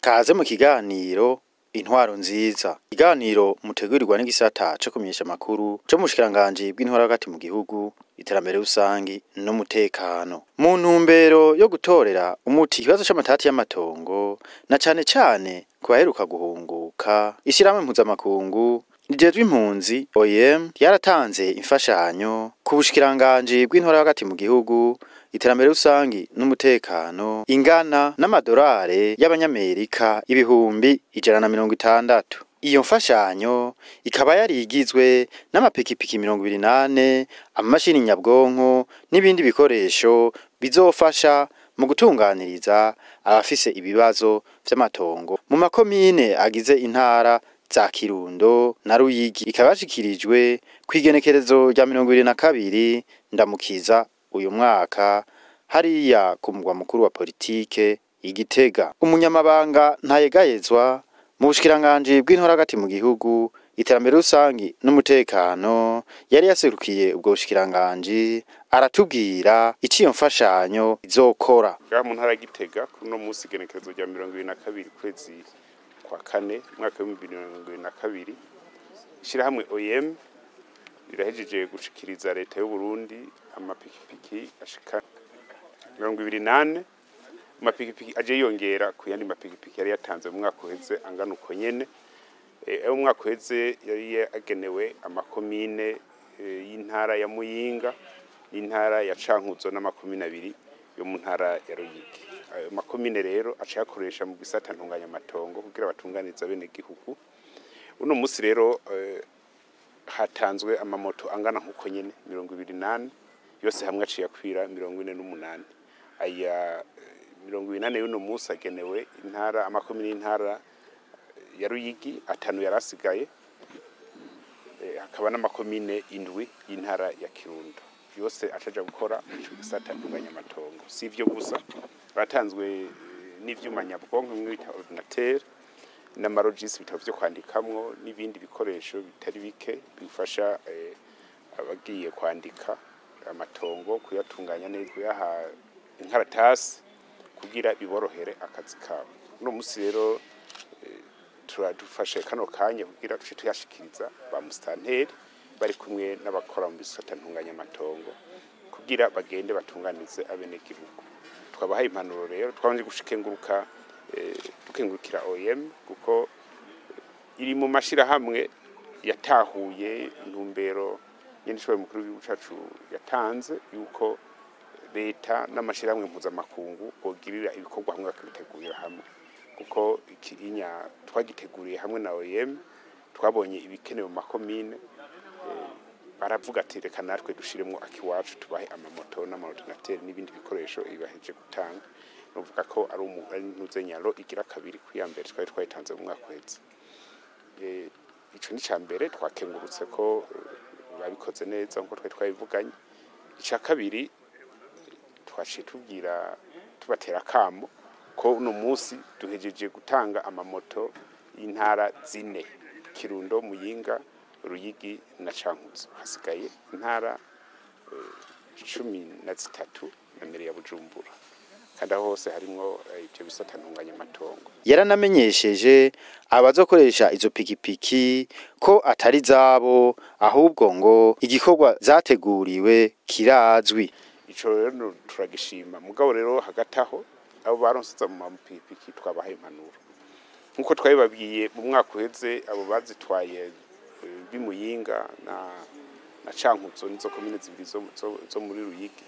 Kaze mu kiganiro intwaro nziza. Ikiganiro mutegurirwa n'igisata cyo kumenyesha makuru cyo mu bushikiranganje bw'intwaro hagati mu gihugu, iterambere rusangi n'umutekano. Mu ntumbero yo gutorera umuti ikibazo c'amatati y'amatongo na cane kubaheruka guhunguka, ishiramwe mpuzamakungu rijejwe impunzi OIM yaratanze imfashanyo ku bushikiranganje bw'intwaro hagati mu gihugu, iterambere rusangi n'umutekano ingana n'amadolari y'abanyamerika ibihumbi 160. Iyo mfashanyo ikaba yari igizwe n'amapikipiki 28, amamashini nyabwonko n'ibindi bikoresho bizofasha mu gutunganiriza abafise ibibazo vy'amatongo mu makomine agize intara za Kirundo na Ruyigi. Ikabashikirijwe kwigenekerezo rya 22 ndamukiza uyu mwaka hariya ku mugwa mukuru wa politike Igitega. Umunyamabanga ntayegayezwa mu bushikiranganje bw'intwaro hagati mu gihugu, iterambere rusangi n'umutekano yari yaserukiye ubwo bushikiranganje, aratubwira iciyo mfashanyo izokora. Mu Ntara Gitega kuno munsi igenekerezo rya 22 kwezi kwa kane mwaka wa 2022, ishirahamwe OIM rirahejeje gushikiriza leta y'u Burundi amapikipiki ashika 28. Amapikipiki aje yongera ku yandi mapikipiki yari yatanze mu mwaka uheze angana uko nyene. Mu mwaka uheze yari agenewe amakomine y'intara ya Muyinga, intara ya Cankuzo n'amakomine 2 yo mu ntara ya Ruyigi. Amakomine rero aca yakoresha mu gisata ntunganya matongo kugira batunganiza bene gihugu. Uno musi rero hatanzwe amamoto angana nkuko nyene 28, yose hamwe aciye kwira 48. Aya 28 y'uno musi agenewe intara amakomine y'intara ya Ruyigi, 5 yarasigaye, hakaba n'amakomine 7 y'intara ya Kirundo, yose acaja gukora mu gisata ntunganya matongo. Si ivyo gusa, batanzwe n'ivyuma nyabwonko mwita ordinateur n'amarogisi bitabo byo kwandikamwo n'ibindi bikoresho bitari bike bifasha abagiye kwandika amatongo kuyatunganya neza, kuyaha inkaratasi kugira biborohere akazi kabo. Uno musi rero turadufashe kano kanya kugira duce tuyashikiriza ba mustanteri bari kumwe n'abakora mu bisata ntunganya amatongo kugira bagende batunganize abene gihugu. Twabahaye impanuro rero, twabanje gushikenguruka tukengurukira OIM kuko iri mu mashira hamwe yatahuye intumbero nyinshi mukuru w'igihugu cacu yatanze yuko leta n'amashiramwe mpuzamakungu bogirira ibikorwa hamwe bakitegurira hamwe, kuko ikinya twagiteguriye hamwe na OIM twabonye ibikenewe mu makomine, baravuga ati reka natwe dushiremo akiwacu tubahe amamoto n'amaordinateur n'ibindi bikoresho ibaheje gutanga. Nuvuga ko ari ntuzenyaro igira kabiri kuyambere twari twayitanze mu mwaka uheze. Ico ni cambere twakengurutse ko babikoze neza nko twari twabivuganye. Ica kabiri twaciye tubwira tubatera kamo ko uno musi duhejeje gutanga amamoto y'intara 4: Kirundo, Muyinga, Ruyigi na Cankuzo. Hasigaye intara 13 na mbere ya Bujumbura, kandi hose harimo ivyo bisata ntunganya matongo. Yaranamenyesheje abazokoresha izo pikipiki ko atari zabo, ahubwo ngo igikorwa zateguriwe kirazwi. Ico rero turagishima, mugabo rero hagataho abo baronse mu mapikipiki twabahaye impanuro nkuko twabibabwiye mu mwaka uheze. Abo bazitwaye bimuyinga na Cankuzo nizo komine 2 zo muri Ruyigi,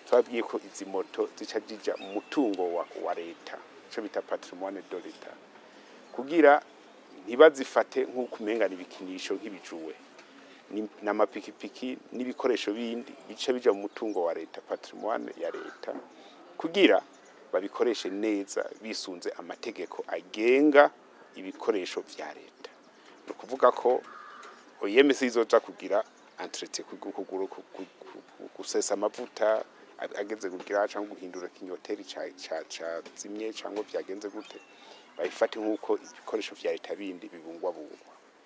twabwiye ko izi moto zica jija mu mutungo wa leta, cyo bita patrimoine de l'État, kugira ntibazifate nk'uko umengana ibikinisho nk'ibijuwe. N'amapikipiki n'ibikoresho bindi bice bija mu mutungo wa leta, patrimoine ya leta, kugira babikoreshe neza bisunze amategeko agenga ibikoresho vya leta. ukuvuga ko OIM izoja kugira entretien kuguru gusesa amavuta ageze kugira cyangwa guhindura kinyoteri ca zimye cyangwa byagenze gute bayifate nkuko ibikoresho vya leta bindi bibungwa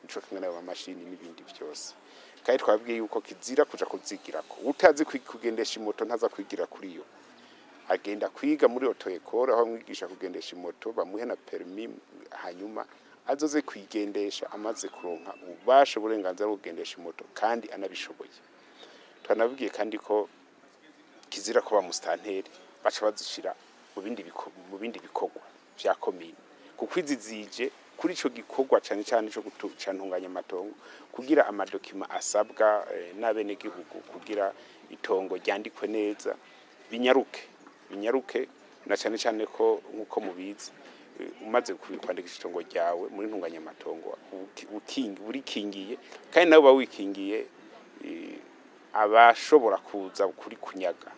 nico kimwe n'aba mashini n'ibindi byose kandi twabwiye yuko kizira kuja kuzigirako utazi kugendesha imoto ntaza kwigira kuri yo agenda kwiga muri auto école aho mwigisha kugendesha imoto bamuhe na permis hanyuma azoze kwigendesha amaze kuronka ubashe burenganzira bwo kugendesha imoto kandi anabishoboye twanabwiye kandi ko kizira ko bamustanteri baca bazishira mu bindi bikorwa vya komine kuko izizije kuri ico gikorwa cyane cyane cyo gucantunganya amatongo kugira amadokima asabwa n'abene gihugu kugira itongo ryandikwe neza binyaruke na cyane cyane ko nkuko mubizi umaze kwandikisha itongo ryawe muri ntunganya amatongo urikingiye kandi nabo bawikingiye abashobora kuza kuri kunyaga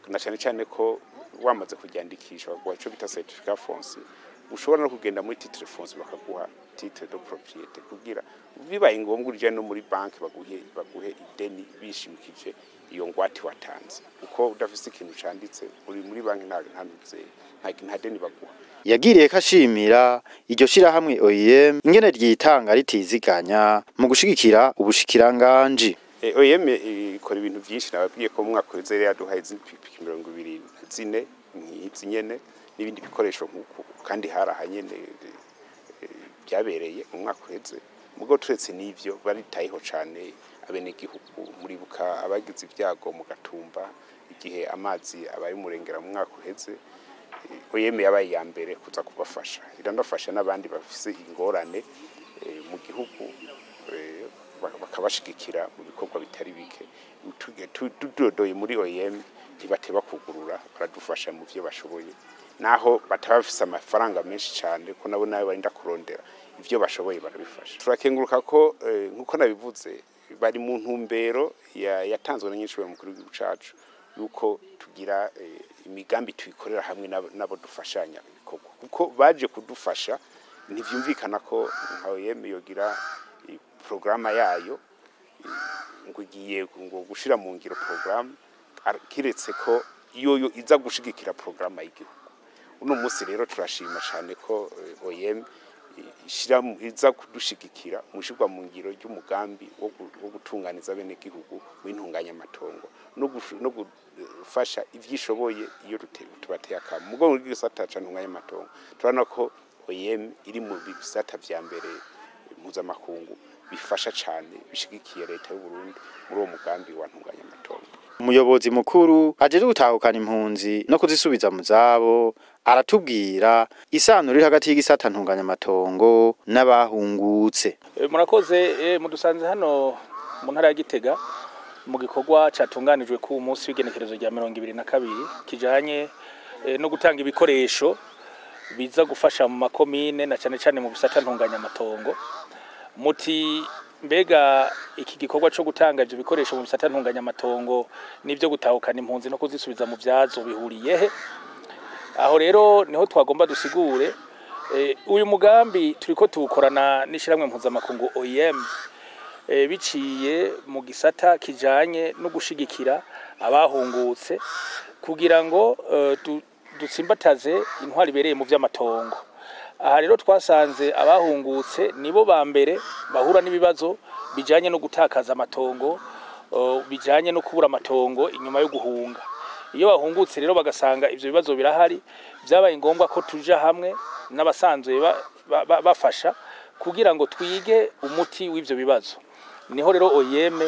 na cyane cyane ko wamaze kuryandikisha baguha ico bita certificat foncier ushobora no kugenda muri titre foncier bakaguha titre de propriété kugira bibaye ngombwa urije no muri banki baguhe ideni bishimikije iyo ngwate watanze uko udafise ikintu canditse uri muri banki nta deni baguha yagiriye kashimira iryo shira hamwe OIM ingene ryitanga ritiziganya mu gushigikira ubushikiranganje OIM ikora ibintu byinshi nababwiye ko mu mwaka w'ejo yaduhaye izipikipiki 24 nyene n'ibindi bikoresho nkuko kandi harahanye byabereye mu mwaka w'ejo mugo turetse n'ivyo baritayeho cyane abene gihugu muri buka abagize ibyago mu gatumba igihe amazi abaye murengera mu mwaka w'ejo OIM yabaye ya mbere kuza kubafasha irandafasha n'abandi bafise ingorane mu gihugu bakabashigikira mu bikorwa bitari bike tudodoye muri OIM ntibateba kugurura baradufasha mu byo bashoboye naho batabafise amafaranga menshi cyane ko nabo nayo barinda kurondera ivyo bashoboye barabifasha turakenguruka ko nkuko nabivuze bari mu ntumbero yatanzwe na nyinshi mukuru w'igihugu cacu yuko tugira imigambi tuyikorera hamwe nabo dufashanya ibikorwa kuko baje kudufasha ntivyumvikana ko nka OIM yogira programa yayo ngo igiye ngo gushira mu ngiro program kiretse ko iyo iza gushigikira programa y'igihugu uno munsi rero turashima cyane ko OIM iza kudushigikira mushirwa mu ngiro ry'umugambi wo gutunganiza bene gihugu w'intunganya amatongo no gufasha ivyishoboye iyo tubateye akamu mugo muri gisata ntunganya amatongo turana ko OIM iri mu bisata vya mbere mpuzamakungu bifasha cyane bishigikiye leta y'u Burundi muri uwo mugambi wa ntunganya amatongo umuyobozi mukuru ajeje gutahukana impunzi no kuzisubiza mu zabo aratubwira isano riri hagati y'igisata ntunganya amatongo n'abahungutse murakoze mudusanze hano mu ntara ya Gitega mu gikorwa catunganijwe ku munsi w'igenekerezo rya 2022 kijanye no gutanga ibikoresho biza gufasha mu makomine na cyane cyane mu bisata ntunganya amatongo muti mbega iki gikorwa cyo gutanga ibyo bikoresho mu bisata ntunganya amatongo n'ibyo gutahukana impunzi no kuzisubiza mu byazo bihuriye he aho rero niho twagomba dusigure uyu mugambi turiko tuwukorana n'ishiramwe mpuzamakungu OIM biciye mu gisata kijanye no gushigikira abahungutse kugira ngo dutsimbataze intwari bereye mu vy'amatongo aha rero twasanze abahungutse nibo ba mbere bahura n'ibibazo bijanye no gutakaza amatongo bijanye no kubura amatongo inyuma yo guhunga iyo bahungutse rero bagasanga ivyo bibazo birahari byabaye ngombwa ko tuja hamwe n'abasanzwe bafasha kugira ngo twige umuti w'ivyo bibazo niho rero OIM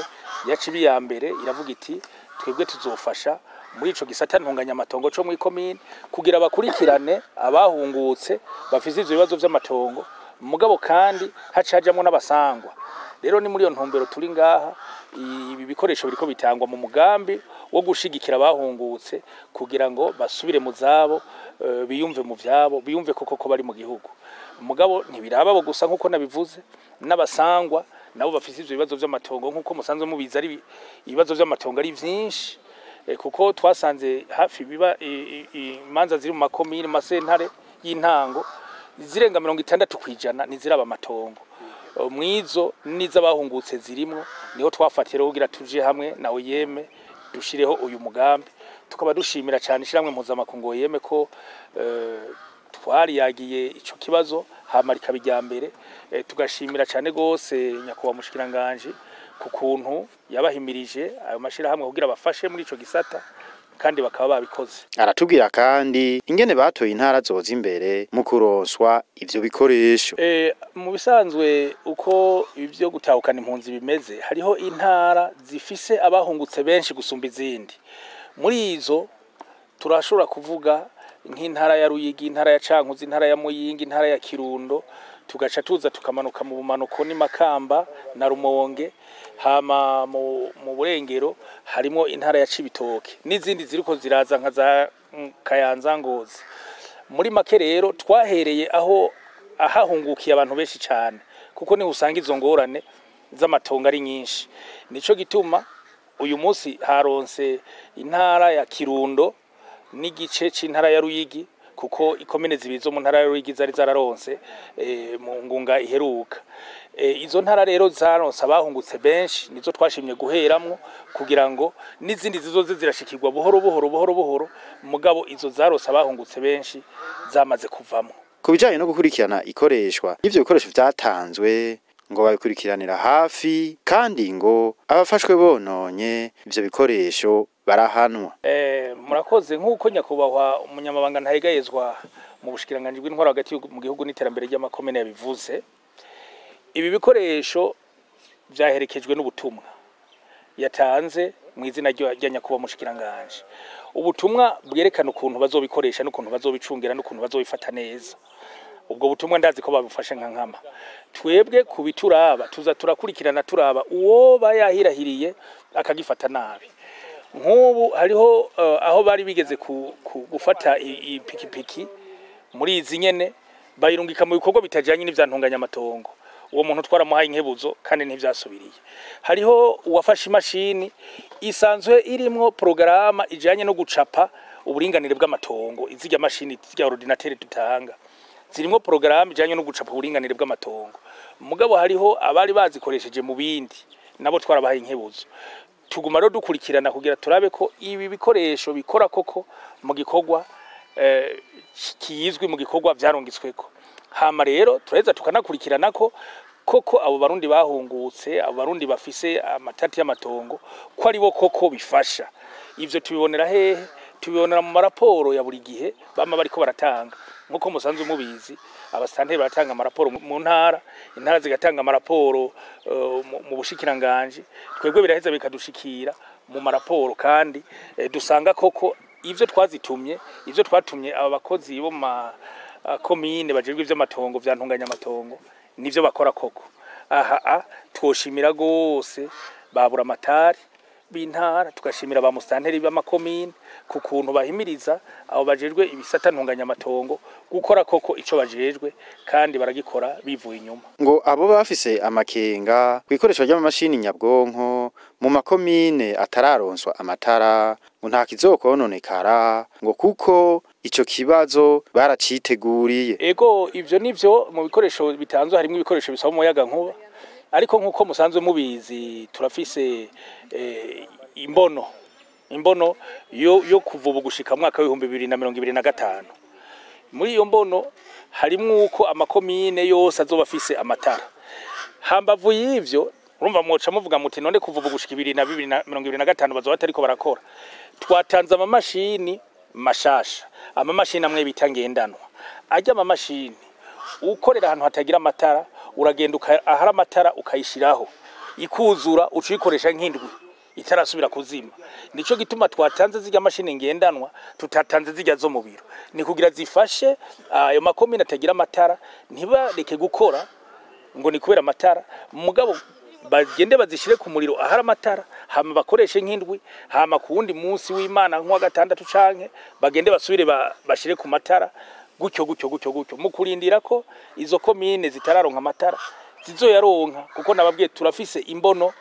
yacibi ya mbere iravuga iti twebwe tuzofasha muri ico gisata ntunganya amatongo cyo muri komine kugira bakurikirane abahungutse bafise ivyo bibazo vy'amatongo mugabo kandi hacajamwe n'abasangwa rero ni muri yo ntumbero turi ngaha ibi bikoresho biriko bitangwa mu mugambi wo gushigikira abahungutse kugira ngo basubire mu zabo biyumve mu vyabo biyumve koko bari mu gihugu mugabo ntibiraba bo gusa nkuko nabivuze n'abasangwa nabo bafise ivyo bibazo vy'amatongo nkuko musanzwe mubiza ari ibibazo vy'amatongo ari vyinshi kuko twasanze hafi biba imanza ziri mu makomine masentare y'intango zirenga 60% niziraba amatongo mwizo n'izabahungutse zirimo niho twafatira kugira tuje hamwe na OIM dushireho uyu mugambi tukaba dushimira cyane ishiramwe mpuzamakungu OIM ko twari yagiye ico kibazo hamarika bijyambere tugashimira cyane gose nyakuba mushikiranganje ku kuntu yabahimirije ayo mashira hamwe kugira bafashe muri ico gisata kandi bakaba babikoze. Aratubwira kandi ingene batoye intara zoza imbere mu kuronswa ivyo bikoresho. Mu bisanzwe uko ivyo gutahukana impunzi bimeze hariho intara zifise abahungutse benshi gusumba izindi. Muri izo turashobora kuvuga nk'intara ya Ruyigi, intara ya Cankuzi, intara ya Muyinga, intara ya Kirundo, tugaca tuza tukamanuka mu bumanuko ni Makamba na Rumonge, hama mu burengero harimo intara ya Cibitoke n'izindi ziriko ziraza nka za Kayanza, Ngozi. Muri make rero twahereye aho ahahungukiye abantu benshi cyane kuko ni usanga izo ngorane z'amatongo ari nyinshi. Nico gituma uyu munsi haronse intara ya Kirundo n'igice c'intara ya Ruyigi kuko ikomine zibizo mu ntara ya Ruyigi zari zararonse mu ngunga iheruka. Izo ntara rero zaronse abahungutse benshi nizo twashimye guheramwo kugira ngo n'izindi zizoze zirashikirwa buhoro mugabo izo zaronse abahungutse benshi zamaze kuvamwo. Kubijanye no gukurikirana ikoreshwa ivyo bikoresho vyatanzwe ngo babikurikiranira hafi kandi ngo abafashwe bononye ivyo bikoresho barahanwa. Murakoze nk'uko nyakubahwa umunyamabanga ntahegayezwa mu bushikiranganje bw'intwaro hagati mu gihugu n'iterambere ry'amakomine yabivuze. Ibi bikoresho vyaherekejwe n'ubutumwa yatanze mu izina rya nyakubahwa mushikiranganje. Ubutumwa bwerekana ukuntu bazobikoresha n'ukuntu bazobicungira n'ukuntu bazobifata neza. Ubwo butumwa ndazi ko babufashe nka nkama. Twebwe kubituraba tuza turakurikirana turaba uwo bayahirahiriye akagifata nabi. Nk'ubu hariho aho bari bigeze gufata ipikipiki muri izi nyene bayirungika mu bikorwa bitajanye n'ivyantunganya amatongo. Uwo muntu twaramuhaye inkebuzo kandi ntivyasubiriye. Hariho uwafashe imashini isanzwe irimwo programa ijanye no gucapa uburinganire bw'amatongo. Izijya mashini zijya ordinateur dutanga zirimo programa ijanye no gucapa uburinganire bw'amatongo. Mugabo hariho abari bazikoresheje mu bindi nabo twarabahaye inkebuzo. Tuguma rero dukurikirana kugira turabe ko ibi bikoresho bikora koko mu gikorwa kiyizwi mu gikorwa vyarongitsweko. Hama rero tureza tukanakurikirana ko koko abo barundi bahungutse, abo barundi bafise amatati y'amatongo ko ari bo koko bifasha. Ivyo tubibonera hehe? Tubibonera mu maraporo ya buri gihe bama bariko baratanga. Nkuko musanzwe mubizi abasanteri baratanga amaraporo mu ntara, intara zigatanga amaraporo mu bushikiranganje. Twebwe biraheza bikadushikira mu maraporo kandi dusanga koko ivyo twazitumye, ivyo twatumye aba bakozi bo komine bajejwe ivy'amatongo vyantunganya amatongo nivyo bakora koko. Twoshimira gose babura amatari b'intara, tugashimira ba mustanteri b'amakomine ku kuntu bahimiriza abo bajejwe ibisata ntunganya amatongo gukora koko ico bajejwe kandi baragikora bivuye inyuma. Ngo abo bafise amakenga kwikoresha ry'amamashini nyabwonko mu makomine atararonswa amatara ngo nta kizokononekara ngo kuko ico kibazo baraciteguriye. Ego ivyo nivyo mu bikoresho bitanzwe harimo ibikoresho bisaba umuyaga nkuba, ariko nkuko musanzwe mubizi turafise imbono yo kuvuba gushika mwaka wa 2025. Muri iyo mbono harimo uko amakomine yose azobafise amatara. Hambavu y'ivyo urumva mwoca muvuga muti none kuvuba gushika 2025 bazo batariko barakora. Twatanze amamashini mashasha, amamashini amwe bitangendanwa. Ajya amamashini ukorera ahantu hatagira amatara uragenda ahari amatara ukayishiraho ikuzura ucikoresha nk'indwi itarasubira kuzima. Nico gituma twatanze zijya mashini ngendanwa tutatanze zijya zo mu biro, ni kugira zifashe ayo makomine atagira amatara ntibareke gukora ngo ni kubera amatara, mugabo bagende bazishire ku muriro ahari amatara hama bakoreshe nk'indwi, hama ku wundi munsi w'Imana nko gatandatu canke bagende basubire bashire ku matara gutyo mu kurindira ko izo komine zitararonka amatara zizoyaronka, kuko nababwiye turafise imbono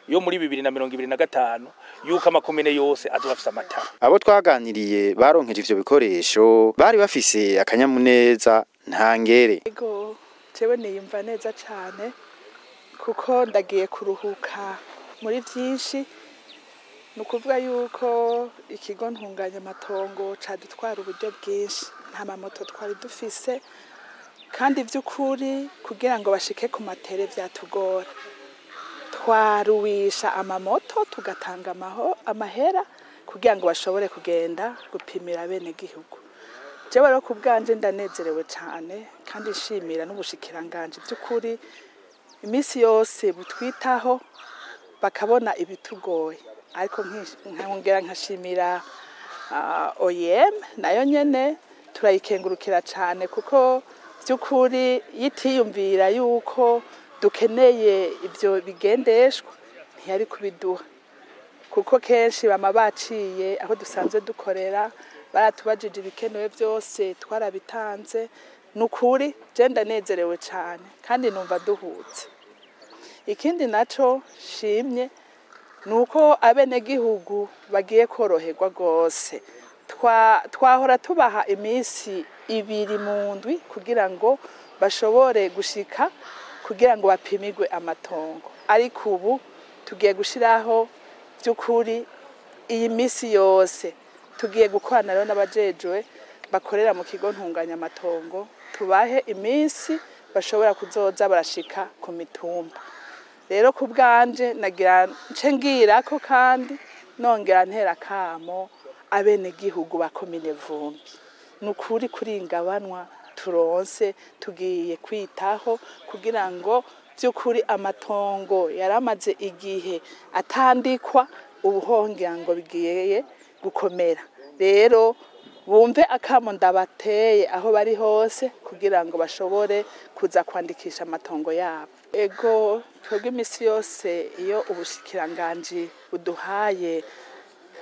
yo muri 2025 yuko amakomine yose azobafise amatara. Abo twaganiriye baronkeje ivyo bikoresho bari bafise akanyamuneza ntangere. Ego tewe niyumva neza cyane kuko ndagiye kuruhuka muri byinshi. Ni ukuvuga yuko ikigo ntunganyamatongo cadutwara uburyo bwinshi, nta mamoto twari dufise, kandi by'ukuri kugira ngo bashike ku matere byatugora. Twaruwisha amamoto tugatanga amahera kugira ngo bashobore kugenda gupimira bene gihugu. Jewe rero ku bwanje ndanezerewe cyane kandi nshimira n'ubushikiranganje by'ukuri iminsi yose butwitaho bakabona ibitugoye. Ariko nkongera nkashimira OIM nayo nyene turayikengurukira cyane kuko by'ukuri yitiyumvira yuko dukeneye ibyo bigendeshwa ntiyari kubiduha, kuko kenshi bama baciye aho dusanzwe dukorera baratubajije ibikenewe byose twarabitanze. Nukuri je ndanezerewe cyane kandi numva duhutse. Ikindi naco shimye nuko abenegihugu bagiye koroherwa rwose. Twahora tubaha iminsi 2 mu ndwi kugira ngo bashobore gushika kugira ngo bapimirwe amatongo, ariko ubu tugiye gushiraho by'ukuri iyi minsi yose. Tugiye gukorana rero n'abajejwe bakorera mu kigo ntunganyamatongo, tubahe iminsi bashobora kuzoza barashika ku mitumba. Rero ku bwanje nagira ngira ko kandi nongera ntera kamo abenegihugu bakomine Vumbi. Nukuri kuringabanwa turonse tugiye kwitaho kugira ngo by'ukuri amatongo yaramaze igihe atandikwa, ubuhongera ngo bigiye gukomera. Rero bumve akamo ndabateye aho bari hose kugira ngo bashobore kuza kwandikisha amatongo yabo. Ego twebwe imisi yose iyo ubushikiranganje buduhaye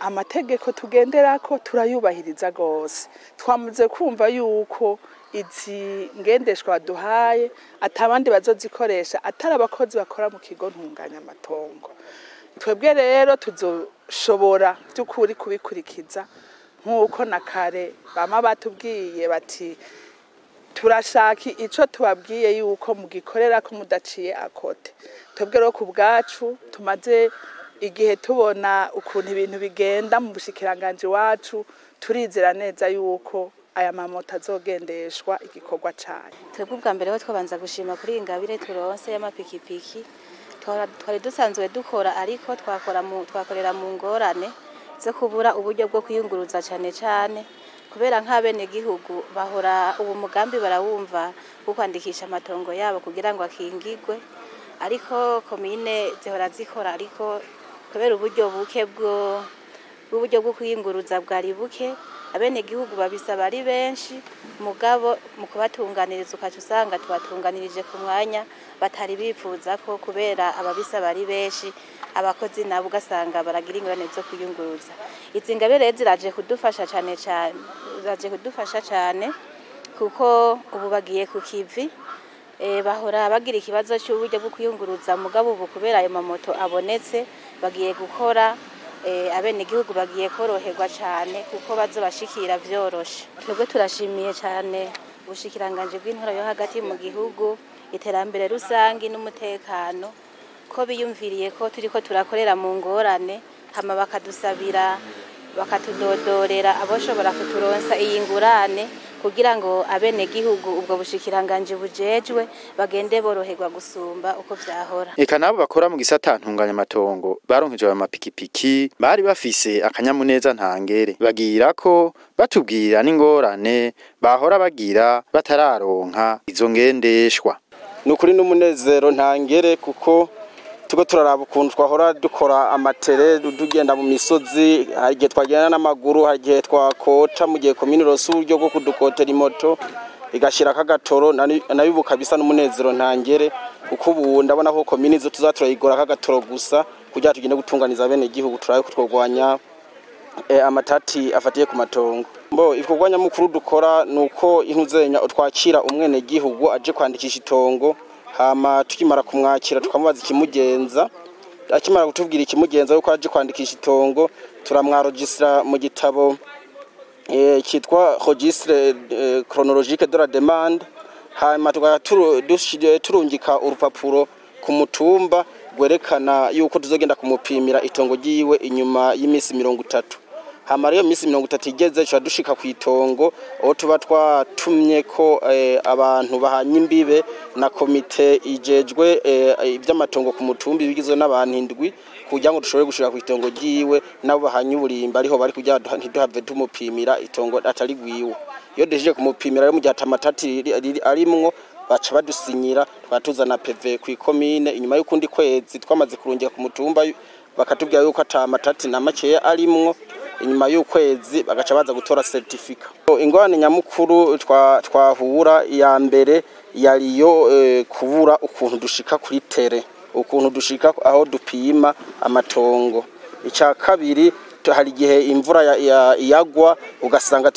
amategeko tugenderako turayubahiriza gose. Twamaze kumva yuko izi ngendeshwa baduhaye atabandi bazozikoresha atari abakozi bakora mu kigo ntunganyamatongo. Twebwe rero tuzoshobora by'ukuri kubikurikiza nk'uko na kare bama batubwiye bati turashaka ico tubabwiye yuko mugikorera ko mudaciye akote. Twebwe rero ku bwacu tumaze igihe tubona ukuntu ibintu bigenda mu bushikiranganje wacu, turizera neza yuko aya mamoto azogendeshwa igikorwa cayo. Twebwe ubwa mbere ho twabanza gushima kuri ingabire turonse y'amapikipiki. Twari dusanzwe dukora ariko twakorera mu ngorane zo kubura uburyo bwo kwiyunguruza cyane cyane, kubera nk'abene gihugu bahora ubu mugambi barawumva wo kwandikisha amatongo yabo kugira ngo akingigwe, ariko komine zihora zikora, ariko kubera uburyo buke bwo kwiyunguruza bwari buke, abene gihugu babisaba ari benshi, mugabo mu kubatunganiriza ukaca usanga tubatunganirije ku mwanya batari bifuza ko, kubera ababisaba ari benshi, abakozi nabo ugasanga baragira ingorane zo kwiyunguruza. Izi ngabire ziraje kudufasha cyane kuko ubu bagiye ku kivi. Bahora bagira ikibazo cy'uburyo bwo kwiyunguruza, mugabo ubu kubera ayo mamoto abonetse bagiye gukora, abene gihugu bagiye koroherwa cyane kuko bazobashikira vyoroshe. Twebwe turashimiye cyane ubushikiranganje bw'intara yo hagati mu gihugu, iterambere rusangi n'umutekano, ko biyumviriye ko turiko turakorera mu ngorane, hama bakadusabira bakatudodorera aboshobora kuturonsa iyi ngurane kugira ngo abene gihugu ubwo bushikiranganje bujejwe bagende boroherwa gusumba uko vyahora. Eka nabo bakora mu gisata ntunganyamatongo baronkejwe amapikipiki bari bafise akanyamuneza ntangere, bagira ko batubwira n'ingorane bahora bagira batararonka izo ngendeshwa. Nukuri n'umunezero ntangere kuko tuko turaraba ukuntu twahora dukora amatere tugenda mu misozi, hagiye twagenda n'amaguru, hagiye twakoca mu gihe komine rose uburyo bwo kudukotera imoto igashira kagatoro, nabibuka bisa n'umunezero ntangere kuko ubu ndabona ko komine zo tuzaturayigora kagatoro gusa kugira tugende gutunganiza bene gihugu turaye kutwogwanya amatati afatiye ku matongo. Ikorwanya mukuru dukora nuko intuzenya twakira umwene gihugu aje kwandikisha itongo, hama tukimara kumwakira tukamubaza ikimugenza, akimara kutubwira ikimugenza yuko aje kwandikisha itongo turamwarogistra mu gitabo kitwa registre chronologique de la demande, hama turungika urupapuro ku mutumba gwerekana yuko tuzogenda kumupimira itongo ryiwe inyuma y'imisi 30. Hamara iyo misi 30 igeze cyo dushika ku itongo aho tuba twatumye ko abantu bahanye imbibe na komite ijejwe iby'amatongo ku mutumbi bigizwe n'abantu 7 kugira ngo dushobore gushika ku itongo ryiwe nabo bahanye uburimba ariho bari kujya ntiduhave tumupimira itongo atari gwiwe. Iyo deje kumupimira ari mu gihe atamatati arimwo baca badusinyira twatuzana PV ku ikomine inyuma y'ukundi kwezi twamaze kurungira ku mutumba bakatubwira yuko atamatati na makeya arimwo inyuma y'ukwezi bagaca baza gutora certificate. Ingorane nyamukuru twahura ya mbere yariyo kubura ukuntu dushika kuri tere, ukuntu dushika aho dupima amatongo. Icya kabiri hari gihe imvura yagwa ugasanga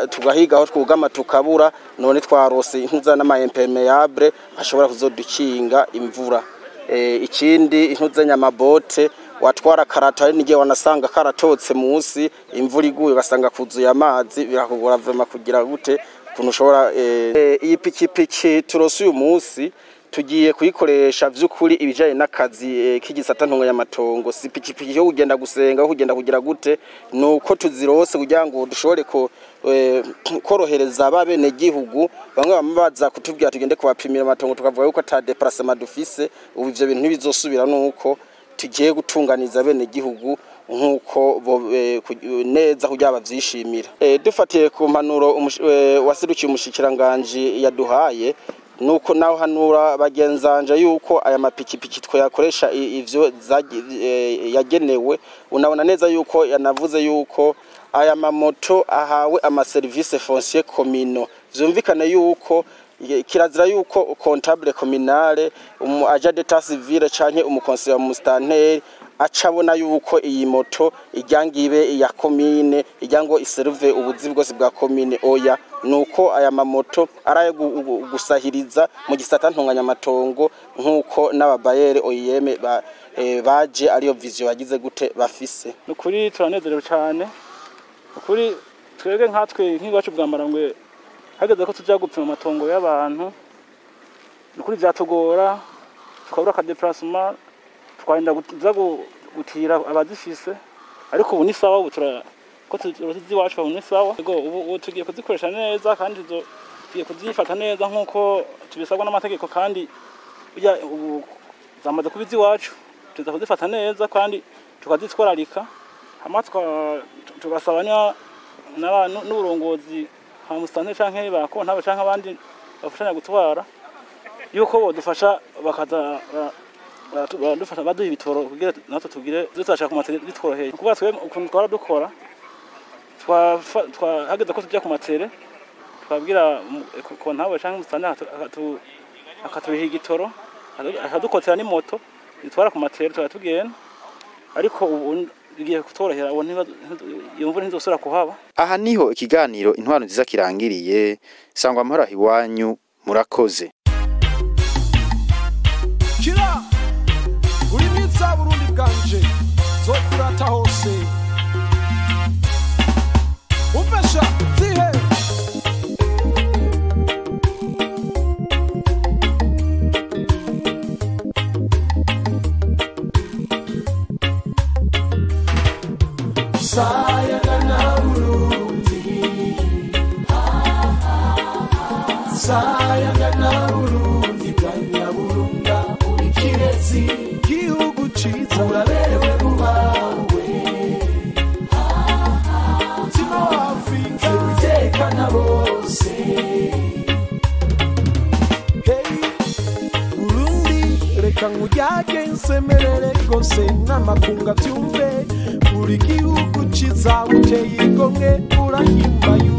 tugahiga aho twugama tukabura none twarose intuza n'amaimpermeable ashobora kuzodukinga imvura. Ikindi intuza nyamabote watwara karata n'igihe wanasanga karatotse munsi imvura iguye ugasanga kuzuye amazi birakugora vrema kugira gute kuntu ushobora iyi pikipiki turose uyu munsi tugiye kuyikoresha vy'ukuri ibijaye n'akazi k'igisata ntongo y'amatongo. Si pikipiki yo kugenda gusenga kugenda kugira gute nuko tuzirose kugira ngo dushobore korohereza ababene gihugu bamwe bamabaza kutubwira tugende kubapimira amatongo tukavuga yuko ata déplacement dufise ubu ivyo bintu ntibizosubira nuko tugiye gutunganiza bene gihugu nkuko neza kugira bavyishimira. Dufatiye ku mpanuro wasirukiye umushikiranganje yaduhaye nuko naho hanura bagenzanje yuko aya mapikipiki twayakoresha ivyo yagenewe unabona neza yuko yanavuze yuko aya mamoto ahawe ama service foncier communal vyumvikana yuko kirazira yuko comptable communale agent d'état civil canke umuconseiller mustanteri acabona yuko iyi moto ijyangibe ya commune ijyango iserve ubuzi bwose bwa commune oya nuko aya mamoto araye gusahiriza mu gisata ntunganya matongo nkuko n'ababayere OIM baje ariyo vision bagize gute bafise. Nukuri turanezerewe cyane ukuri twebwe nkatwe nk'iwacu bwa Marangwe hageze ko tujya gupima amatongo y'abantu nukuri byatugora twabura ka déplacement twagenda gutira abadifise ariko ubu ni sawa ubu ko tuzi wacu ubu ni sawa ubu tugiye kuzikoresha neza kandi tugiye kuzifata neza nkuko tubisabwa n'amategeko kandi ujya ubu zamaze kubizi wacu tuza kuzifata neza kandi tukazitwararika amatwa tugasabanya n'uburongozi hamustane canke bako ntabe canke abandi bafashanya gutwara yuko bodufasha bakaza dufasha baduha ibitoro kugira natwe tugire dutashaka ku matere bitworoheye kuba twe ukuntu twara dukora hageze ko tujya ku matere twabwira ko ntawe canke mustane akatubiha igitoro akadukotera ni moto itwara ku matere tugatugenda ariko ubu bigiye kutorohera abo yumva ntizosura kuhaba. Aha niho ikiganiro intwaro nziza kirangiriye sangwa amahoro hiwanyu murakoze. Kira uri mitsa Burundi bwanje zo kurata hose umfasha zihe Sayagana Burundi Sayagana Burundi Kanya Burunda uri kirezi gihugu ciza uraberewe rubawe Mutima wa Afrika utekana bose Hey Burundi reka nkujyage nsemerere gose n'amakunga byumve uri gihugu ciza uteye igomwe urahimbaye